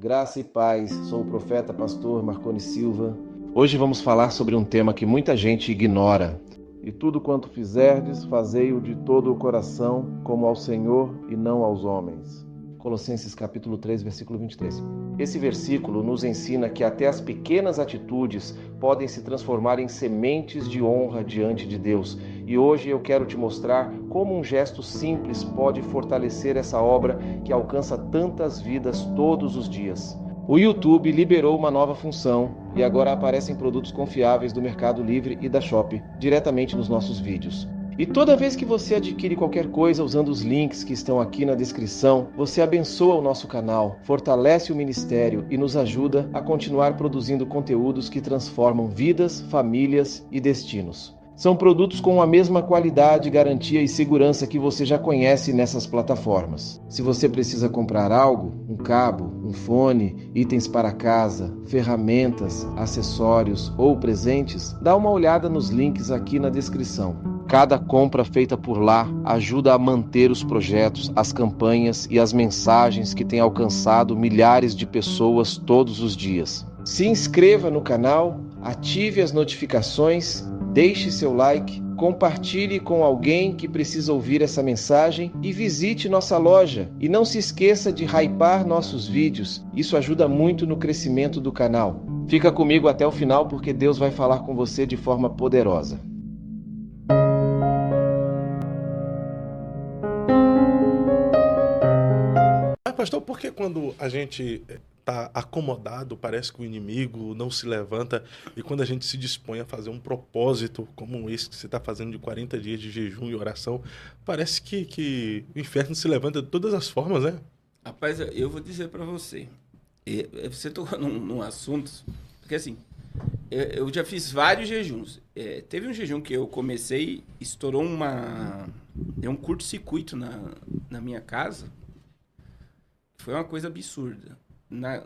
Graça e paz, sou o profeta pastor Marconi Silva. Hoje vamos falar sobre um tema que muita gente ignora. E tudo quanto fizerdes, fazei-o de todo o coração, como ao Senhor e não aos homens. Colossenses capítulo 3, versículo 23. Esse versículo nos ensina que até as pequenas atitudes podem se transformar em sementes de honra diante de Deus. E hoje eu quero te mostrar como um gesto simples pode fortalecer essa obra que alcança tantas vidas todos os dias. O YouTube liberou uma nova função e agora aparecem produtos confiáveis do Mercado Livre e da Shopee diretamente nos nossos vídeos. E toda vez que você adquire qualquer coisa usando os links que estão aqui na descrição, você abençoa o nosso canal, fortalece o ministério e nos ajuda a continuar produzindo conteúdos que transformam vidas, famílias e destinos. São produtos com a mesma qualidade, garantia e segurança que você já conhece nessas plataformas. Se você precisa comprar algo, um cabo, um fone, itens para casa, ferramentas, acessórios ou presentes, dá uma olhada nos links aqui na descrição. Cada compra feita por lá ajuda a manter os projetos, as campanhas e as mensagens que têm alcançado milhares de pessoas todos os dias. Se inscreva no canal, ative as notificações, deixe seu like, compartilhe com alguém que precisa ouvir essa mensagem e visite nossa loja. E não se esqueça de hypar nossos vídeos, isso ajuda muito no crescimento do canal. Fica comigo até o final porque Deus vai falar com você de forma poderosa. Pastor, por que quando a gente está acomodado, parece que o inimigo não se levanta, e quando a gente se dispõe a fazer um propósito como esse que você está fazendo de 40 dias de jejum e oração, parece que o inferno se levanta de todas as formas, né? Rapaz, eu vou dizer para você, você tocou num assunto, porque assim, eu já fiz vários jejuns. Teve um jejum que eu comecei, estourou deu um curto-circuito na minha casa. Foi uma coisa absurda.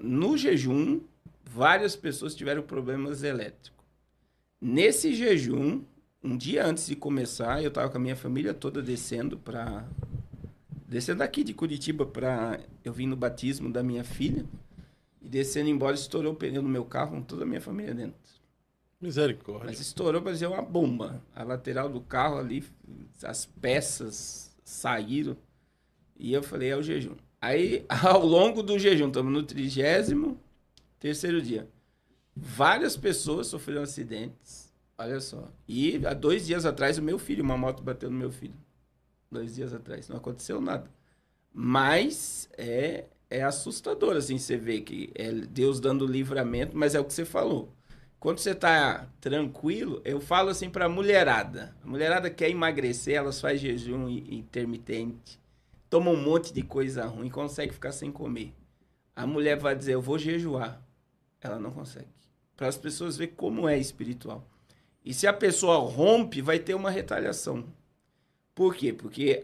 No jejum, várias pessoas tiveram problemas elétricos. Nesse jejum, um dia antes de começar, eu estava com a minha família toda descendo aqui de Curitiba eu vim no batismo da minha filha, e descendo embora, estourou o pneu no meu carro com toda a minha família dentro. Misericórdia. Mas estourou, parecia uma bomba. A lateral do carro ali, as peças saíram, e eu falei, é o jejum. Aí, ao longo do jejum, estamos no 33º dia. Várias pessoas sofreram acidentes. Olha só. E há 2 dias atrás, uma moto bateu no meu filho. 2 dias atrás. Não aconteceu nada. Mas é assustador, assim, você vê que é Deus dando livramento, mas é o que você falou. Quando você está tranquilo, eu falo assim para a mulherada. A mulherada quer emagrecer, elas fazem jejum intermitente. Toma um monte de coisa ruim, consegue ficar sem comer. A mulher vai dizer, eu vou jejuar. Ela não consegue. Para as pessoas verem como é espiritual. E se a pessoa rompe, vai ter uma retaliação. Por quê? Porque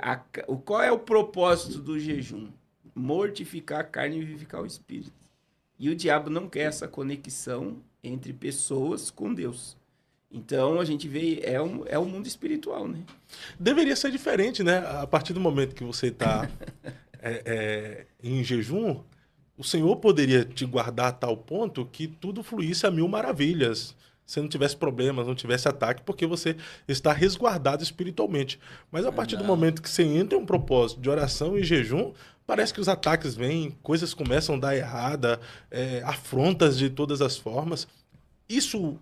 qual é o propósito do jejum? Mortificar a carne e vivificar o espírito. E o diabo não quer essa conexão entre pessoas com Deus. Então, a gente vê, é o mundo espiritual, né? Deveria ser diferente, né? A partir do momento que você está em jejum, o Senhor poderia te guardar a tal ponto que tudo fluísse a mil maravilhas. Você não tivesse problemas, não tivesse ataque, porque você está resguardado espiritualmente. Mas a partir do momento que você entra em um propósito de oração e jejum, parece que os ataques vêm, coisas começam a dar errada, afrontas de todas as formas. Isso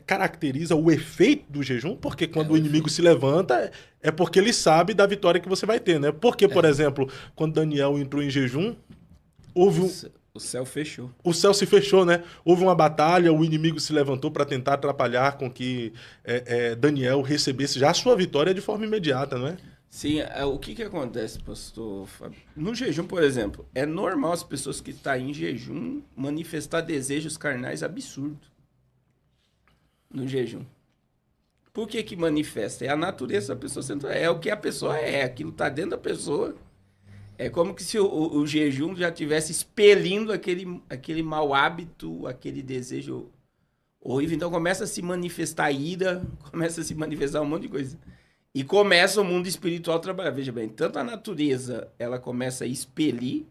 caracteriza o efeito do jejum, porque quando o inimigo se levanta, é porque ele sabe da vitória que você vai ter, né? Porque, por exemplo, quando Daniel entrou em jejum, O céu fechou. O céu se fechou, né? Houve uma batalha, o inimigo se levantou para tentar atrapalhar com que Daniel recebesse já a sua vitória de forma imediata, não é? Sim, o que acontece, pastor Fábio? No jejum, por exemplo, é normal as pessoas que estão em jejum manifestar desejos carnais absurdos. No jejum. Por que manifesta? É a natureza da pessoa central. É o que a pessoa é. Aquilo está dentro da pessoa. É como que se o jejum já estivesse expelindo aquele mau hábito, aquele desejo horrível. Então começa a se manifestar ira, começa a se manifestar um monte de coisa. E começa o mundo espiritual a trabalhar. Veja bem, tanto a natureza ela começa a expelir,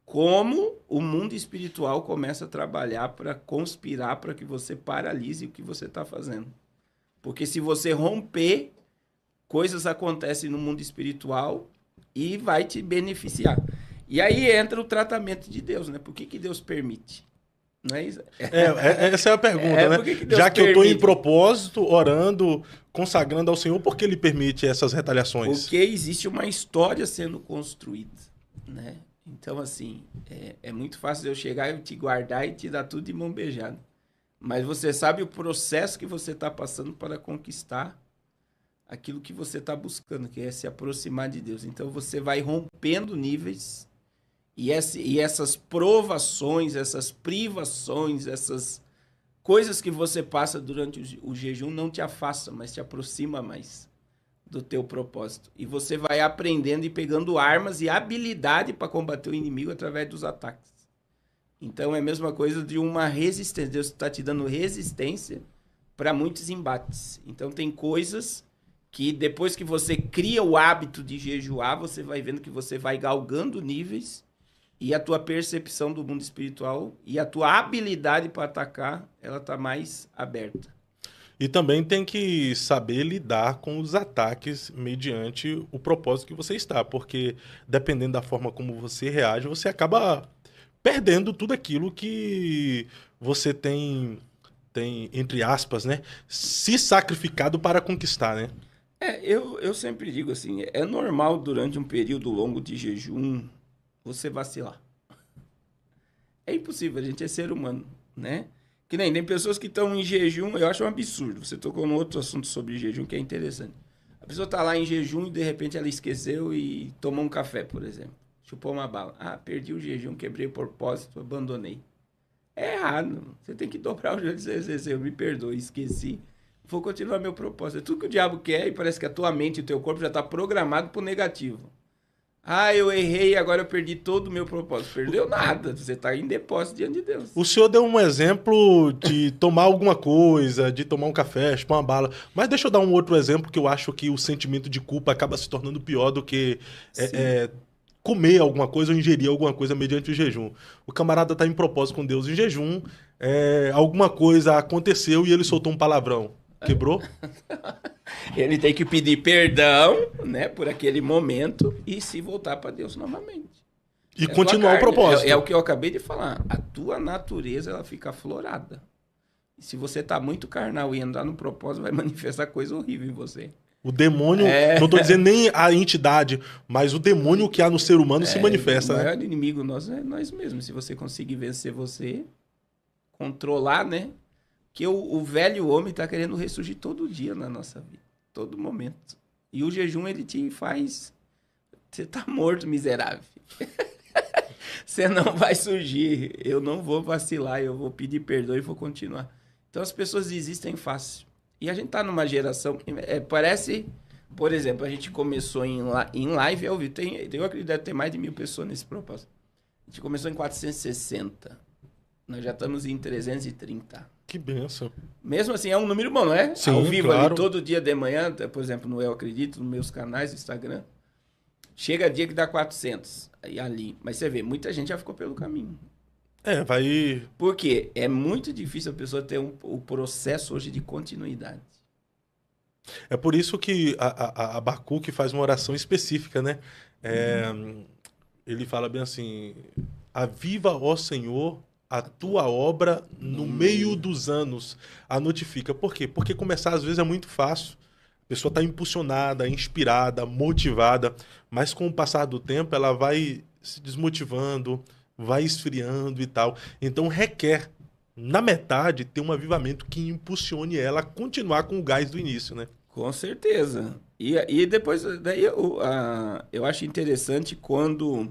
como o mundo espiritual começa a trabalhar para conspirar para que você paralise o que você está fazendo. Porque se você romper, coisas acontecem no mundo espiritual e vai te beneficiar. E aí entra o tratamento de Deus, né? Por que Deus permite? Não é isso? Essa é a pergunta, né? Já que eu estou em propósito, orando, consagrando ao Senhor, por que Ele permite essas retaliações? Porque existe uma história sendo construída, né? Então, assim, é muito fácil eu chegar e te guardar e te dar tudo de mão beijada. Mas você sabe o processo que você está passando para conquistar aquilo que você está buscando, que é se aproximar de Deus. Então, você vai rompendo níveis e essas provações, essas privações, essas coisas que você passa durante o jejum não te afastam, mas te aproxima mais do teu propósito. E você vai aprendendo e pegando armas e habilidade para combater o inimigo através dos ataques. Então é a mesma coisa de uma resistência. Deus está te dando resistência para muitos embates. Então tem coisas que depois que você cria o hábito de jejuar, você vai vendo que você vai galgando níveis e a tua percepção do mundo espiritual e a tua habilidade para atacar, ela está mais aberta. E também tem que saber lidar com os ataques mediante o propósito que você está, porque dependendo da forma como você reage, você acaba perdendo tudo aquilo que você tem entre aspas, né, se sacrificado para conquistar, né? Eu sempre digo assim, é normal durante um período longo de jejum você vacilar. É impossível, a gente é ser humano, né? Que nem tem pessoas que estão em jejum, eu acho um absurdo. Você tocou num outro assunto sobre jejum que é interessante. A pessoa está lá em jejum e de repente ela esqueceu e tomou um café, por exemplo. Chupou uma bala. Ah, perdi o jejum, quebrei o propósito, abandonei. É errado. Você tem que dobrar o joelho e dizer, eu me perdoe, esqueci. Vou continuar meu propósito. É tudo que o diabo quer e parece que a tua mente e o teu corpo já está programado para o negativo. Ah, eu errei e agora eu perdi todo o meu propósito. Perdeu nada. Você está em depósito diante de Deus. O senhor deu um exemplo de tomar alguma coisa, de tomar um café, chupar uma bala. Mas deixa eu dar um outro exemplo que eu acho que o sentimento de culpa acaba se tornando pior do que comer alguma coisa ou ingerir alguma coisa mediante o jejum. O camarada está em propósito com Deus em jejum, alguma coisa aconteceu e ele soltou um palavrão. Quebrou? Ele tem que pedir perdão, né, por aquele momento e se voltar para Deus novamente. E continuar o propósito. É o que eu acabei de falar. A tua natureza, ela fica aflorada. E se você tá muito carnal e andar no propósito, vai manifestar coisa horrível em você. O demônio, não estou dizendo nem a entidade, mas o demônio que há no ser humano se manifesta. O maior inimigo nosso é nós mesmos. Se você conseguir vencer você, controlar, né? Que o velho homem está querendo ressurgir todo dia na nossa vida, todo momento. E o jejum, ele te faz... Você está morto, miserável. Você não vai surgir. Eu não vou vacilar, eu vou pedir perdão e vou continuar. Então as pessoas desistem fácil. E a gente está numa geração... parece... Por exemplo, a gente começou em live ao vivo. Eu acredito que deve ter mais de 1.000 pessoas nesse propósito. A gente começou em 460. Nós já estamos em 330. Que benção. Mesmo assim, é um número bom, não é? Sim, ao vivo, claro. ali, todo dia de manhã, por exemplo, no Eu Acredito, nos meus canais do Instagram, chega dia que dá 400 aí ali. Mas você vê, muita gente já ficou pelo caminho. Vai... Por quê? É muito difícil a pessoa ter o processo hoje de continuidade. É por isso que a Abacuque faz uma oração específica, né? Ele fala bem assim, aviva, ó Senhor, a tua obra no meio dos anos, a notifica. Por quê? Porque começar às vezes é muito fácil. A pessoa está impulsionada, inspirada, motivada, mas com o passar do tempo ela vai se desmotivando, vai esfriando e tal. Então requer, na metade, ter um avivamento que impulsione ela a continuar com o gás do início, né? Com certeza. E depois, daí eu acho interessante quando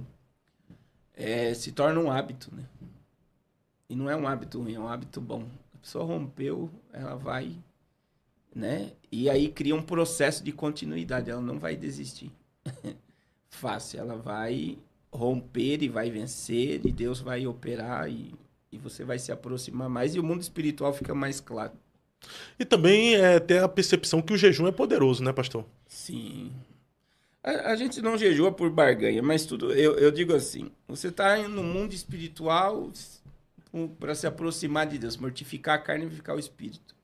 se torna um hábito, né? E não é um hábito ruim, é um hábito bom. A pessoa rompeu, ela vai, né? E aí cria um processo de continuidade, ela não vai desistir. Fácil, ela vai romper e vai vencer, e Deus vai operar, e você vai se aproximar mais, e o mundo espiritual fica mais claro. E também ter a percepção que o jejum é poderoso, né, pastor? Sim. A gente não jejua por barganha, mas tudo. Eu digo assim: você está no mundo espiritual para se aproximar de Deus, mortificar a carne e vivificar o espírito.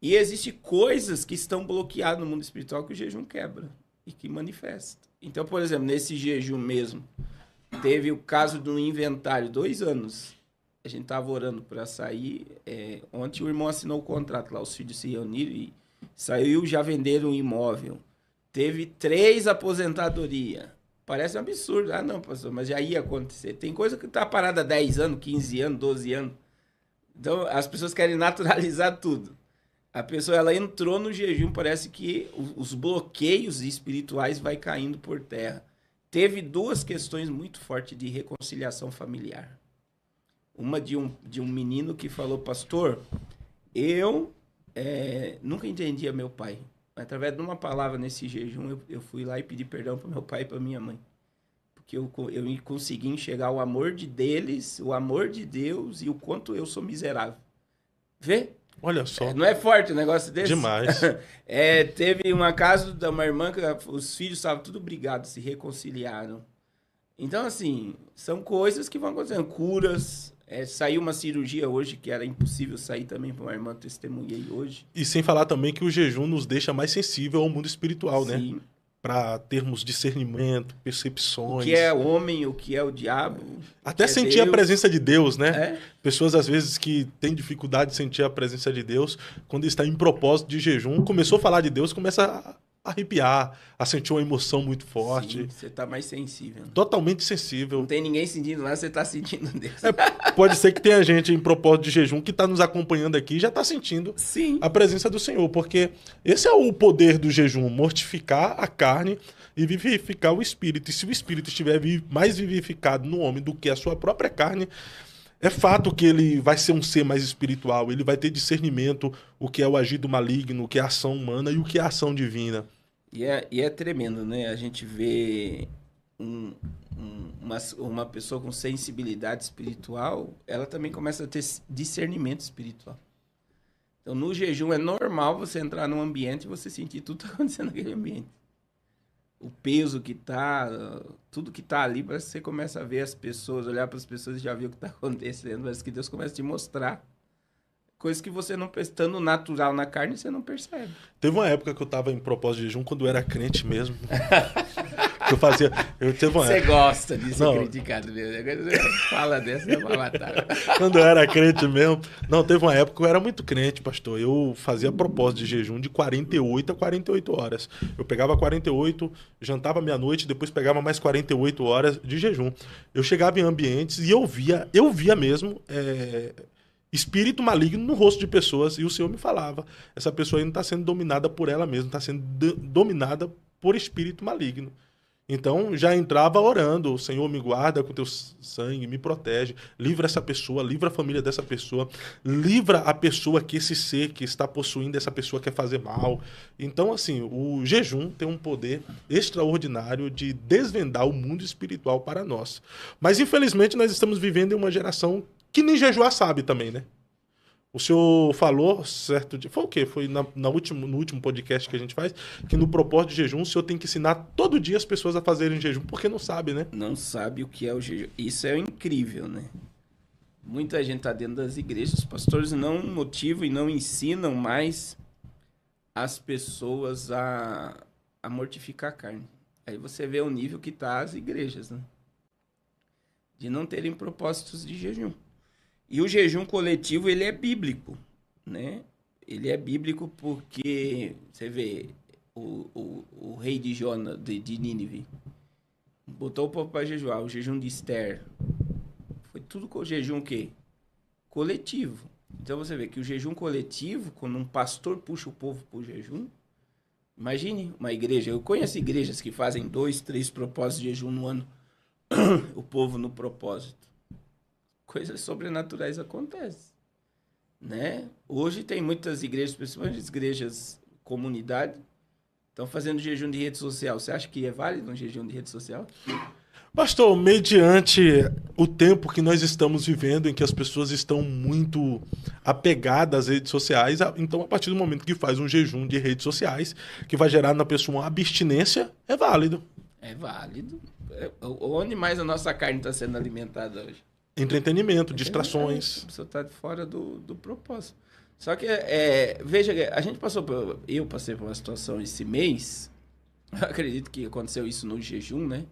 E existem coisas que estão bloqueadas no mundo espiritual que o jejum quebra e que manifesta. Então, por exemplo, nesse jejum mesmo, teve o caso do inventário, 2 anos. A gente estava orando para sair. Ontem o irmão assinou o contrato lá, os filhos se reuniram e saiu, já venderam um imóvel. Teve 3 aposentadorias. Parece um absurdo. Ah, não, pastor, mas já ia acontecer. Tem coisa que está parada há 10 anos, 15 anos, 12 anos. Então, as pessoas querem naturalizar tudo. A pessoa, ela entrou no jejum, parece que os bloqueios espirituais vai caindo por terra. Teve 2 questões muito fortes de reconciliação familiar. Uma de um menino que falou, pastor, eu nunca entendia meu pai. Através de uma palavra nesse jejum, eu fui lá e pedi perdão para meu pai e para minha mãe. Porque eu consegui enxergar o amor deles, o amor de Deus e o quanto eu sou miserável. Vê? Olha só. Não é forte um negócio desse? Demais. Teve um caso de uma irmã que os filhos estavam tudo brigados, se reconciliaram. Então, assim, são coisas que vão acontecendo. Curas. Saiu uma cirurgia hoje que era impossível sair também para uma irmã, testemunhei hoje. E sem falar também que o jejum nos deixa mais sensível ao mundo espiritual, Sim. né? Para termos discernimento, percepções. O que é o homem, o que é o diabo. Até sentir a presença de Deus, né? É? Pessoas, às vezes, que têm dificuldade de sentir a presença de Deus, quando está em propósito de jejum, começou a falar de Deus, começa a arrepiar, a sentir uma emoção muito forte. Sim, você está mais sensível. Totalmente sensível. Não tem ninguém sentindo lá, você está sentindo Deus. Pode ser que tenha gente em propósito de jejum que está nos acompanhando aqui e já está sentindo Sim. a presença do Senhor, porque esse é o poder do jejum, mortificar a carne e vivificar o espírito. E se o espírito estiver mais vivificado no homem do que a sua própria carne, é fato que ele vai ser um ser mais espiritual, ele vai ter discernimento, o que é o agir do maligno, o que é a ação humana e o que é a ação divina. E é tremendo, né? A gente vê uma pessoa com sensibilidade espiritual, ela também começa a ter discernimento espiritual. Então, no jejum é normal você entrar num ambiente e você sentir tudo que está acontecendo naquele ambiente. O peso que tá, tudo que tá ali, parece que você começa a ver as pessoas, olhar para as pessoas e já ver o que está acontecendo. Parece que Deus começa a te mostrar coisas que você não, estando natural na carne, você não percebe. Teve uma época que eu estava em propósito de jejum, quando eu era crente mesmo. Você gosta de ser criticado mesmo. Agora você fala dessa, é uma batalha. Quando eu era crente mesmo. Não, teve uma época que eu era muito crente, pastor. Eu fazia propósito de jejum de 48 a 48 horas. Eu pegava 48, jantava meia-noite, depois pegava mais 48 horas de jejum. Eu chegava em ambientes e eu via mesmo espírito maligno no rosto de pessoas, e o Senhor me falava, essa pessoa aí não está sendo dominada por ela mesma, está sendo dominada por espírito maligno. Então, já entrava orando, o Senhor me guarda com teu sangue, me protege, livra essa pessoa, livra a família dessa pessoa, livra a pessoa que esse ser que está possuindo essa pessoa quer fazer mal. Então, assim, o jejum tem um poder extraordinário de desvendar o mundo espiritual para nós. Mas, infelizmente, nós estamos vivendo em uma geração que nem jejuar sabe também, né? O senhor falou, certo dia, foi o quê? Foi no último podcast que a gente faz, que no propósito de jejum o senhor tem que ensinar todo dia as pessoas a fazerem jejum, porque não sabe, né? Não sabe o que é o jejum. Isso é incrível, né? Muita gente está dentro das igrejas, os pastores não motivam e não ensinam mais as pessoas a mortificar a carne. Aí você vê o nível que tá as igrejas, né? De não terem propósitos de jejum. E o jejum coletivo, ele é bíblico, né? Ele é bíblico porque, você vê, o rei de Jonas, de Nínive, botou o povo para jejuar, o jejum de Esther. Foi tudo com o jejum o quê? Coletivo. Então você vê que o jejum coletivo, quando um pastor puxa o povo para o jejum, imagine uma igreja. Eu conheço igrejas que fazem 2, 3 propósitos de jejum no ano, o povo no propósito. Coisas sobrenaturais acontecem, né? Hoje tem muitas igrejas, principalmente igrejas comunidade, estão fazendo jejum de rede social. Você acha que é válido um jejum de rede social? Pastor, mediante o tempo que nós estamos vivendo, em que as pessoas estão muito apegadas às redes sociais, então a partir do momento que faz um jejum de redes sociais, que vai gerar na pessoa uma abstinência, é válido. É válido. Onde mais a nossa carne está sendo alimentada hoje? Entretenimento, distrações. A pessoa está fora do propósito. Só que, veja, a gente eu passei por uma situação esse mês, eu acredito que aconteceu isso no jejum, né?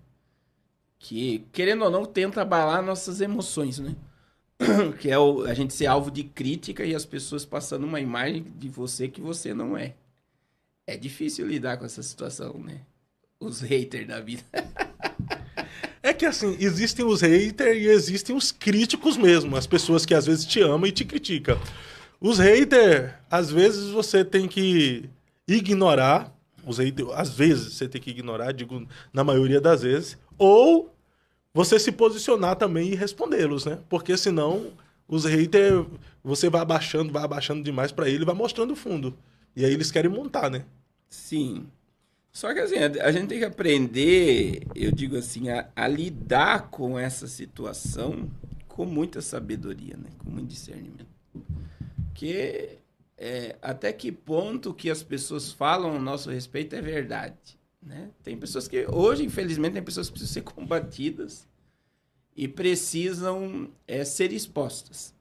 Que, querendo ou não, tenta abalar nossas emoções, né? Que é a gente ser alvo de crítica e as pessoas passando uma imagem de você que você não é. É difícil lidar com essa situação, né? Os haters da vida. É que assim, existem os haters e existem os críticos mesmo, as pessoas que às vezes te amam e te criticam. Os haters, às vezes você tem que ignorar, os haters, às vezes você tem que ignorar, digo na maioria das vezes, ou você se posicionar também e respondê-los, né? Porque senão os haters, você vai abaixando demais pra ele, vai mostrando o fundo. E aí eles querem montar, né? Sim. Só que assim, a gente tem que aprender, eu digo assim, a lidar com essa situação com muita sabedoria, né? Com muito discernimento. Porque até que ponto que as pessoas falam a nosso respeito é verdade, né? Tem pessoas que, hoje, infelizmente, tem pessoas que precisam ser combatidas e precisam ser expostas.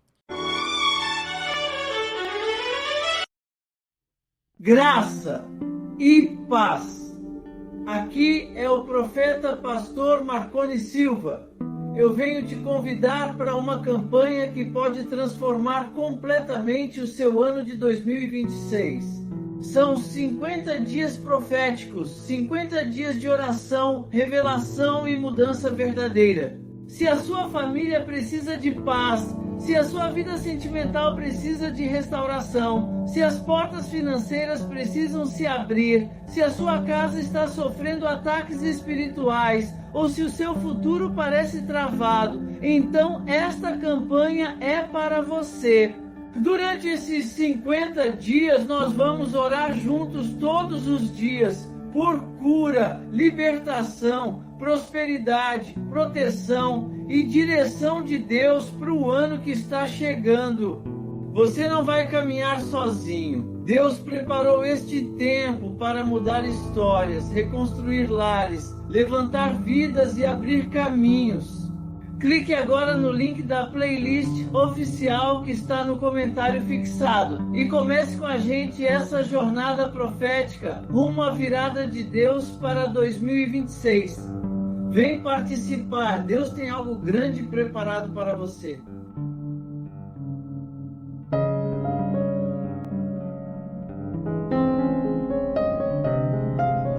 Graça e paz. Aqui é o profeta pastor Marconi Silva. Eu venho te convidar para uma campanha que pode transformar completamente o seu ano de 2026. São 50 dias proféticos, 50 dias de oração, revelação e mudança verdadeira. Se a sua família precisa de paz, se a sua vida sentimental precisa de restauração, se as portas financeiras precisam se abrir, se a sua casa está sofrendo ataques espirituais, ou se o seu futuro parece travado, então esta campanha é para você. Durante esses 50 dias, nós vamos orar juntos todos os dias por cura, libertação, prosperidade, proteção e direção de Deus para o ano que está chegando. Você não vai caminhar sozinho. Deus preparou este tempo para mudar histórias, reconstruir lares, levantar vidas e abrir caminhos. Clique agora no link da playlist oficial que está no comentário fixado e comece com a gente essa jornada profética rumo à virada de Deus para 2026. Vem participar, Deus tem algo grande preparado para você.